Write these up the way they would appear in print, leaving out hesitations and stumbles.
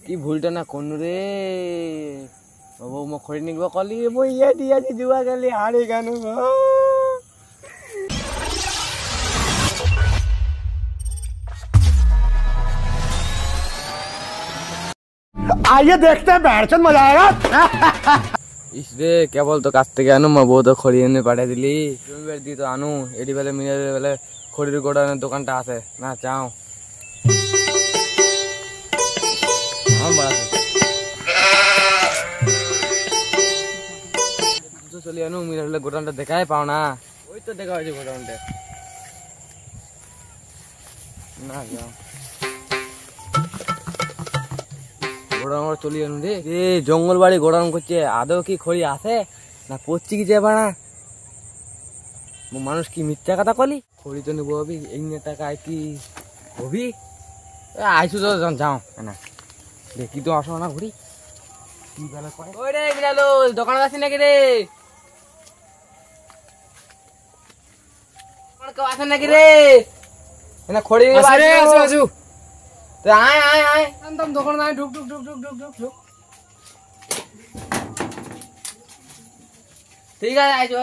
কি ভুলটা না কোন রে ও মো খড়ি নিব কলি মই ইয়া দিয়া দি জুয়া গেলি হাড়ে গানো आइए देखते हैं बैठचंद मजा आएगा इस रे क्या बोल तो कास्ते के आनु मैं बहुत खड़ी ने पाठा दिली जमीबार दी तो आनु एडी बेले मिने बेले खड़ीर गोडाने दुकानटा आछे ना चाओ हम बड़ा तो चली आनु मिने बेले गोडानटा देखाय पाओ ना ওই তো দেখা হইছে গোডাউনটা না যাও গোডাউন চলি আনু রে এ জঙ্গল বাড়ি গোডাউন করছে আদৌ কি খড়ি আছে না পড়ছি কি যে বাড়া মানুষ কি মিথ্যা কথা কলি খড়ি তো নেবো হবি এই নে টাকা কি হবি আইসু তো যাও না দেখি তো আসো না ঘুরি কি বেলা করে ওই রে বিড়ালো দোকানে আছিস নাকি রে কেউ আসেন নাকি রে না খড়ি নিয়ে আসু তো আয় আয় আয় একদম দোকানে আয় ঢুক ঢুক ঢুক ঢুক ঢুক ঢুক ঢুক ঠিক আছে আইছো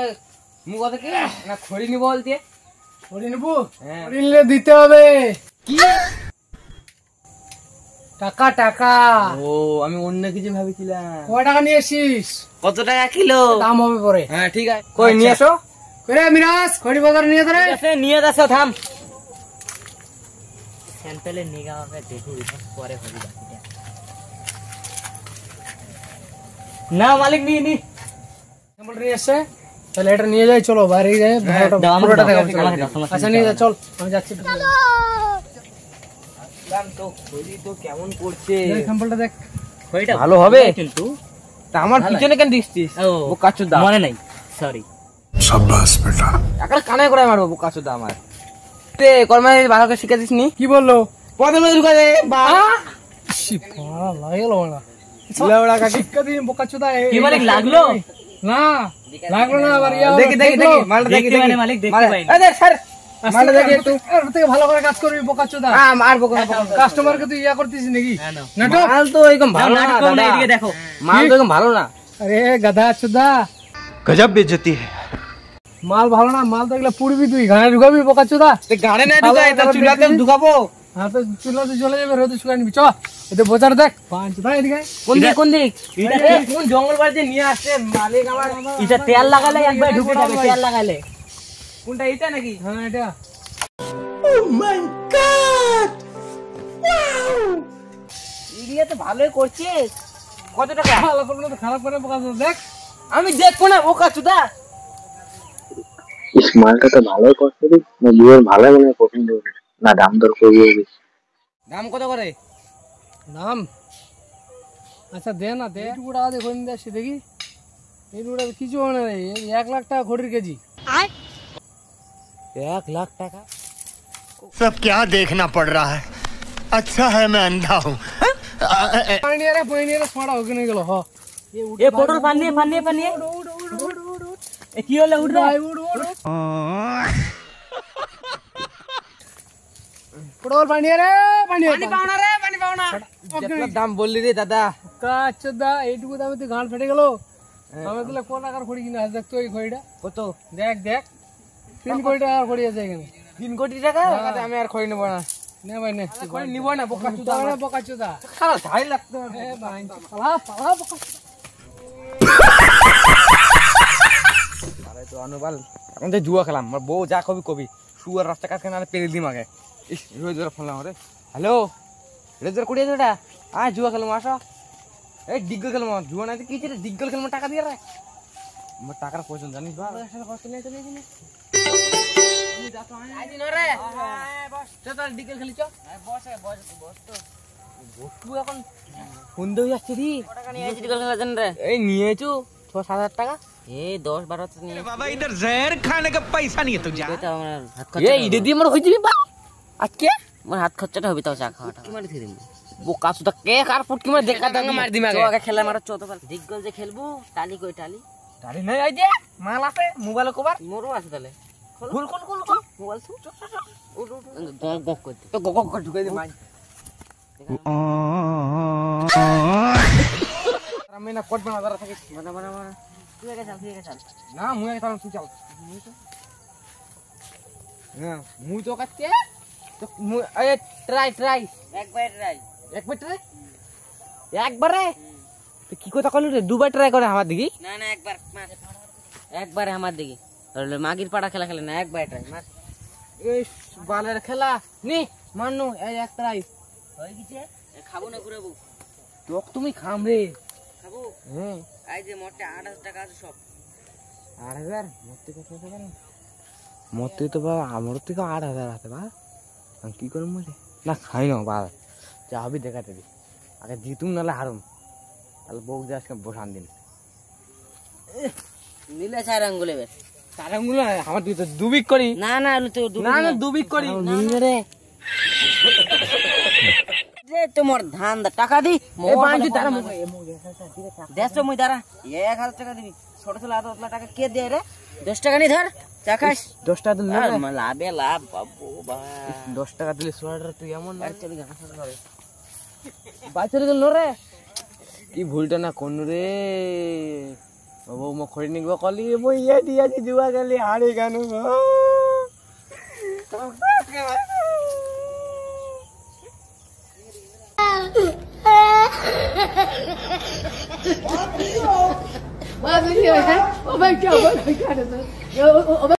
মু কথা কি না খড়ি নি বলতে খড়ি নেব খড়ি নিলে দিতে হবে কি টাকা টাকা ও আমি অন্য কিছু ভাবিছিলাম কয় টাকা নিয়ে আসিস কত টাকা কিলো দাম হবে পরে হ্যাঁ ঠিক আছে কই নিয়ে আসো কই রে মিরাজ খড়ি বাজার নিয়ে ধরে ঠিক আছে নিয়ে যাসো থাম স্যাম্পলে নিগা হবে দেখো পরে হবে বাকিটা না মালিক নি নি স্যাম্পল নিয়ে আসে তাহলে এটা নিয়ে যাই চলো বাইরে যাই পুরোটা দেখাবো আচ্ছা নিয়ে যা চল আমি যাচ্ছি দাম তো খড়ি তো কেমন করছে এই স্যাম্পলটা দেখ খড়িটা ভালো হবে কিন্তু তা আমার পিছনে কেন দিছিস ও কাচু দা মনে নাই সরি শাবাশ বেটা আকার কানে করে মারবো কাচু দা আমার তে কর্মাই ভালোকে শিখে দিসনি কি বললো পদে মধ্যে ঢুকা দে বা শিপা লাগলো না লেওড়া কাকি শিক্ষা দিন বোকাচোদা কি মালিক লাগলো না লাগলো না আবার দেখি দেখি দেখি মালটা দেখি দেখি মালিক দেখতে পাই এই দেখ স্যার মালটা দেখি একটু এর থেকে ভালো করে কাজ করবি বোকাচোদা আর বকো না কাস্টমারকে তুই ইয়া করতিস নাকি নাটক মাল তো একদম ভালো না নাটক না এদিকে দেখো মাল তো একদম ভালো না আরে গাধা চোদা गजब बेइज्जती है মাল ভালো না মাল তো এগুলা পুড়বি তুই গানে ঢুকাবি বোকাচোদা তে গাড়ি না ঢুকাই তা চুলাতে ঢুকাবো হ্যাঁ তো চুলাতে চলে যাবে রোদে শুকাই নিবি চ এতে বোঝার দেখ পাঁচ ভাই এদিকে কোন দিক এটা কোন জঙ্গল বাড়িতে নিয়ে আসছে মালিক আমার এটা তেল লাগালে একবার ঢুকে যাবে তেল লাগালে কোনটা এটা নাকি হ্যাঁ এটা ইডিয়া তো ভালোই করছিস কত টাকা ভালো করলে তো খারাপ করে বোকাচোদা দেখ আমি দেখবো না বোকা চুদা इस मालटा तो भालो করতে রে না বিয়ের ভালো মনে পছন্দ হবে না দাম দর কইবে দাম কত করে নাম আচ্ছা দে না দে একটু টাকা দেখো নি আসি দেখি এই রুড়া কিছু হয় না রে 1 লাখ টাকা খড়ির কেজি 1 লাখ টাকা सब क्या देखना पड़ रहा है अच्छा है मैं अंधा हूँ পানি নিয়ে রে ছড়া হোক না গেল হ এ পটল পানি পানি পানি এ কি হলো উঠ রে পড়ল পানি রে পানি পাও না রে পানি পাও না যেটা দাম বললি রে দাদা কাচদা এইটুকু দামে তুই গাল ফেটে গেল আমি তাহলে কত টাকার খড়ি কিনে আজ দেখ তো এই খড়িটা কত দেখ দেখ 3 কোটি টাকার খড়ি আছে এখানে 3 কোটি টাকা আমি আর খড়ি নেব না নে ভাই নে খড়ি নিব না বোকা চুদা বোকা চোদা খারাপ ঝাই লাগতো এ ভাই পালা পালা বোকা আরে তো অনুবাল এখন তো জুয়া খেলাম আমার বউ যা কবি কবি শুয়ার রাস্তা কাটকে না পেরে দিম আগে ইস রোজগার ফোন রে হ্যালো রোজগার কুড়িয়ে এটা আয় জুয়া খেলাম আসো এই ডিগল খেলাম জুয়া না কি রে ডিগল খেলাম টাকা দিয়ে রে আমার টাকার প্রয়োজন জানিস বা কষ্ট নিয়ে চলে গেছিস আমি যা তো আই দিন রে বস চল ডিগল খেলি চল বস তো বসু এখন বন্ধ হয়ে যাচ্ছে রে টাকা নিয়ে এসে ডিগল খেলা জান রে এই নিয়েছো 6-7 টাকা এ 10-12 তো নিয়ে बाबा इधर जहर खाने का पैसा नहीं है तुझे এটা আমার হাত খরচা এই ইডে দিয়ে মোর হই যাবি বা আজকে আমার হাত খরচাটা হবে তাও চা খাওয়াটা কি মারি দিম বোকা সুদা কে কার ফুটকি মার দেখা দাঙ্গ মার দিম আগে আগে খেলা মারা 14 ডিগল যে খেলবো টালি কই টালি টালি নাই আই যে মাল আছে মোবাইল কভার মোরও আছে তাহলে খুল মোবাইল ছু উঠ গক করতে তো গক ঢুকাই দে মাই আমি না পড়বে না দাঁড়া থাকিস মানা মানা মানা তুই আগে চাল না মুই আগে তাহলে তুই চাল হ্যাঁ মুই তো কাটছে তো মুই এই ট্রাই একবার ট্রাই একবার ট্রাই একবারে তো কি কথা কইলি রে দুবার ট্রাই করে আমার দিকে না না একবার মার একবারে আমার দিকে তাহলে মাগির পাড়া খেলা খেলে না একবার ট্রাই মার এই বালের খেলা নি মান্নু এই এক ট্রাই হয়ে গেছে খাবো না ঘুরাবো তোক তুমি খাম রে খাবো হ্যাঁ এই যে মোটে 8000 টাকা আছে সব 8000 মরতে কত টাকা রে মরতে তো বাবা আমার থেকে 8000 আছে বা আমি কি করব রে না খাই না বাবা যা হবে দেখাতে দি আগে জিতুম নালে হারুম তাহলে বউ যা আজকে বসান দিন নিলে 4 আঙ্গুলে বে তারাঙ্গুলো আমার তুই তো দুবিক করি না না তো না না দুবিক করি রে যে তোমার ধান দা টাকা দি এই বাঞ্জি তারা দেড়শো মুই দাঁড়া 1000 টাকা দিবি ছোট ছোট আদা টাকা কে দেয় রে 10 টাকা নি ধর চাকাস 10 টাকা দিলে লাভে লাভ বাবু বা 10 টাকা দিলে সোয়াটার তুই এমন না আর চলে যা করে বাচ্চারে গেল রে কি ভুলটা না কোন রে বাবু মো খড়ি নিব কলি মই ইয়া দিয়াছি জুয়া গেলি হাড়ে গানু Vai, vai, vai. Vai, vai, vai.